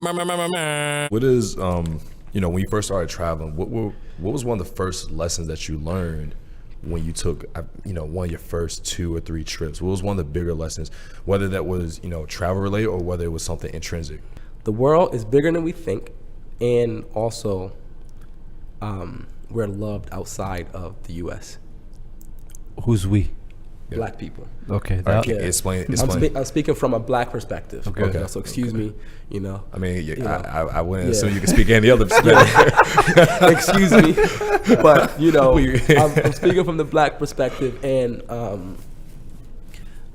What is when you first started traveling, what was one of the first lessons that you learned when you took one of your first 2 or 3 trips? What was one of the bigger lessons, whether that was travel related or whether it was something intrinsic? The world is bigger than we think, and also we're loved outside of the U.S. Who's we? Black people. Okay. Right, explain. I'm speaking from a black perspective. Okay. So excuse me. I mean, I wouldn't assume you can speak any other perspective. Excuse me, but I'm speaking from the black perspective, and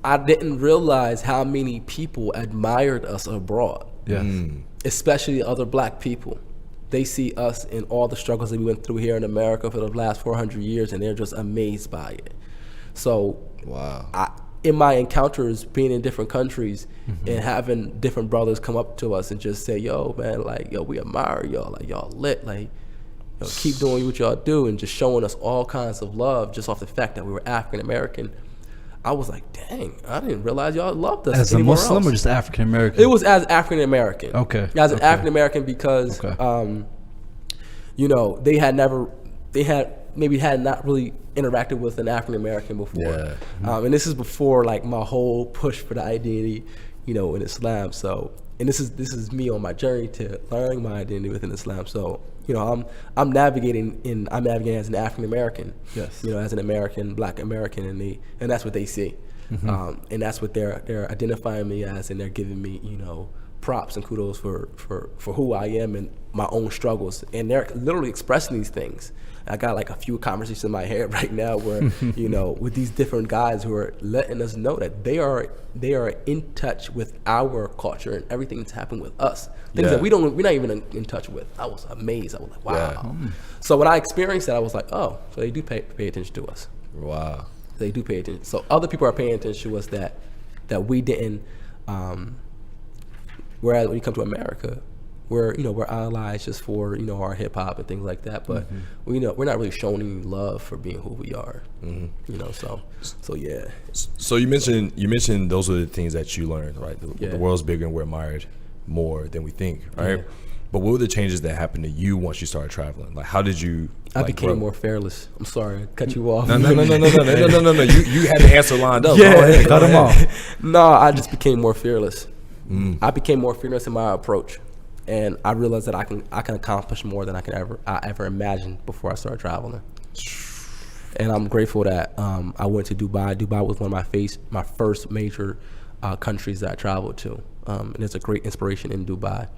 I didn't realize how many people admired us abroad. Yes. Especially other black people. They see us in all the struggles that we went through here in America for the last 400 years, and they're just amazed by it. So, wow. In my encounters, being in different countries and having different brothers come up to us and just say, "Yo, man, we admire y'all. Like, y'all lit. Like, keep doing what y'all do," and just showing us all kinds of love just off the fact that we were African American. I was like, dang, I didn't realize y'all loved us. As a Muslim or just African American? It was as African American. Okay. As an African American because, they had maybe not really interacted with an African American before. Yeah. And this is before like my whole push for the identity, in Islam. So, and this is me on my journey to learning my identity within Islam. So, I'm navigating as an African American. Yes. As an American, Black American, and that's what they see, and that's what they're identifying me as, and they're giving me props and kudos for who I am and my own struggles, and they're literally expressing these things. I got like a few conversations in my head right now where with these different guys who are letting us know that they are in touch with our culture and everything that's happened with us, things that we're not even in touch with. I was amazed. I was like, wow. So when I experienced that, I was like, oh, so they do pay attention to us. Wow. They do pay attention. So other people are paying attention to us that we didn't. Whereas when you come to America, we're allies just for our hip hop and things like that, but we're not really showing any love for being who we are. So yeah. So you mentioned those are the things that you learned, right? The world's bigger and we're admired more than we think, right? Yeah. But what were the changes that happened to you once you started traveling? Like, how did you? I became more fearless. I'm sorry, I cut you off. No. You had the answer lined up. Yeah, cut him off. No, I just became more fearless. I became more fearless in my approach, and I realized that I can accomplish more than I ever imagined before I started traveling. And I'm grateful that I went to Dubai. Dubai was one of my first major countries that I traveled to, and there's a great inspiration in Dubai.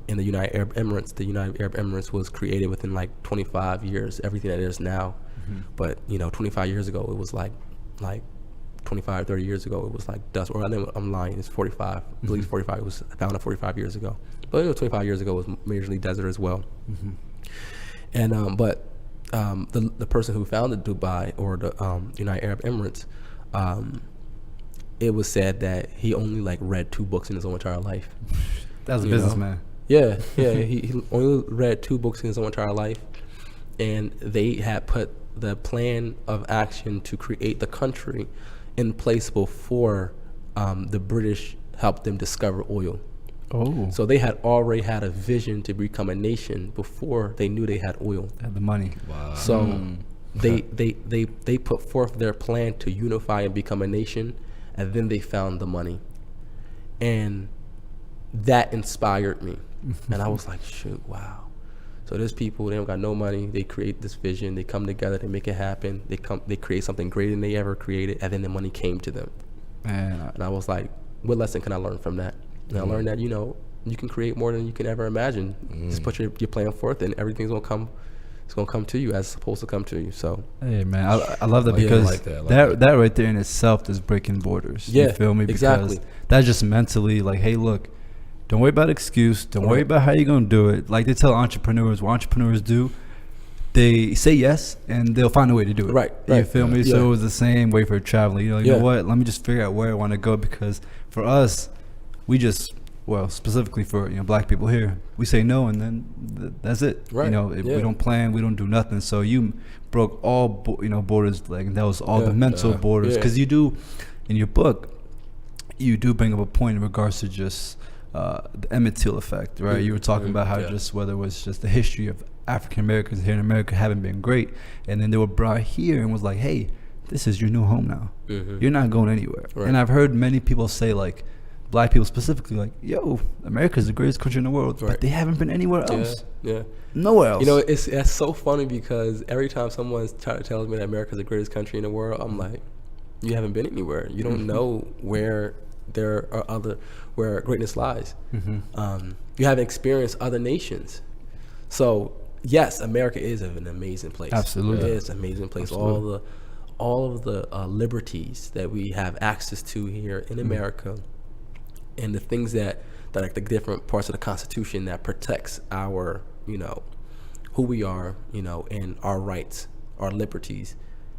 In the United Arab Emirates was created within like 25 years, everything that it is now. But 25 years ago, it was like 25, 30 years ago, it was like dust. Or I'm lying, it's 45. I believe 45. It was founded 45 years ago. But 25 years ago was majorly desert as well. And the person who founded Dubai or the United Arab Emirates, it was said that he only read 2 books in his whole entire life. That was a businessman. Yeah. He only read 2 books in his whole entire life, and they had put the plan of action to create the country in place before the British helped them discover oil. Oh. So they had already had a vision to become a nation before they knew they had oil. Had the money. Wow. So they put forth their plan to unify and become a nation, and then they found the money. And that inspired me. And I was like, shoot, wow. So there's people, they don't got no money, they create this vision, they come together, they make it happen, they create something greater than they ever created, and then the money came to them. Man. And I was like, what lesson can I learn from that? And I learned that, you can create more than you can ever imagine. Just put your plan forth, and everything's gonna come. It's gonna come to you as it's supposed to come to you. So hey man, I love that because that right there in itself is breaking borders. Yeah, you feel me? Because exactly. That's just mentally like, hey, look, don't worry about excuse. Don't worry about how you're gonna do it. Like they tell entrepreneurs, what entrepreneurs do, they say yes and they'll find a way to do it. Right. You feel me? So it was the same way for traveling. You know what? Let me just figure out where I want to go, because for us, we just specifically for black people here, we say no and then that's it. Right. We don't plan, we don't do nothing. So you broke all borders, like that was all the mental borders, because you do in your book, you do bring up a point in regards to just the Emmett Till effect, right? You were talking about how just whether it was just the history of African Americans here in America haven't been great, and then they were brought here and was like, hey, this is your new home now. You're not going anywhere. Right. And I've heard many people say, like, black people specifically, like, yo, America's the greatest country in the world, but they haven't been anywhere else. Nowhere else. You know, it's so funny because every time someone tells me that America's the greatest country in the world, I'm like, you haven't been anywhere. You don't know where there are where greatness lies. You haven't experienced other nations. So yes, America is an amazing place. Absolutely. It is an amazing place. Absolutely. All of the liberties that we have access to here in America, and the things that like the different parts of the Constitution that protects our, you know, who we are, you know, and our rights, our liberties,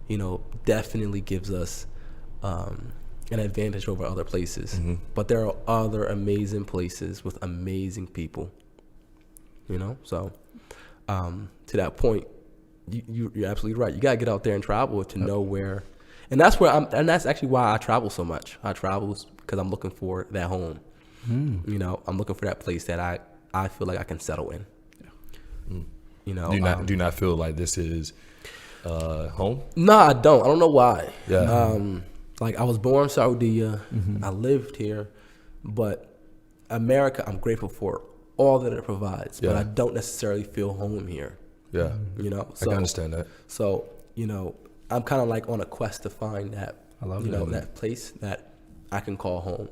you know, definitely gives us an advantage over other places. But there are other amazing places with amazing people, you know. So to that point, you're absolutely right. You gotta get out there and travel to know where, and that's actually why I travel so much. I travel because I'm looking for that home. You know, I'm looking for that place that I feel like I can settle in. You know, do you not feel like this is home? No, I don't. I don't know why. Yeah. Like, I was born in Saudi. I lived here, but America, I'm grateful for all that it provides, but I don't necessarily feel home here. Yeah. You know, I can understand that. So, you know, I'm kind of like on a quest to find that, that place that I can call home.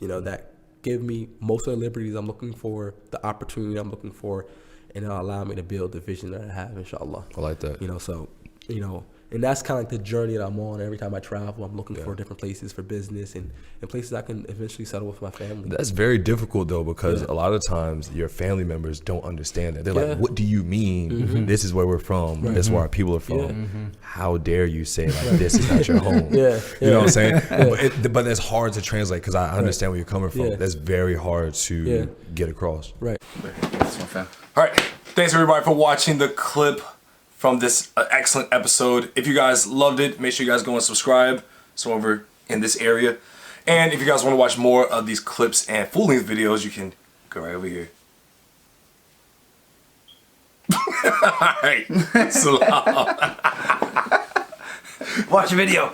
You know, that give me most of the liberties I'm looking for, the opportunity I'm looking for, and it'll allow me to build the vision that I have, inshallah. I like that. You know, so, you know, and that's kind of like the journey that I'm on. Every time I travel, I'm looking for different places for business and places I can eventually settle with my family. That's very difficult, though, because a lot of times your family members don't understand that. They're like, what do you mean? This is where we're from. This is where our people are from. How dare you say, like, this is not your home? You know what I'm saying? But that's hard to translate because I understand where you're coming from. That's very hard to get across. Right. That's my fam. All right. Thanks, everybody, for watching the clip from this excellent episode. If you guys loved it, make sure you guys go and subscribe. So over in this area. And if you guys want to watch more of these clips and full-length videos, you can go right over here. Alright. Salam. Watch the video.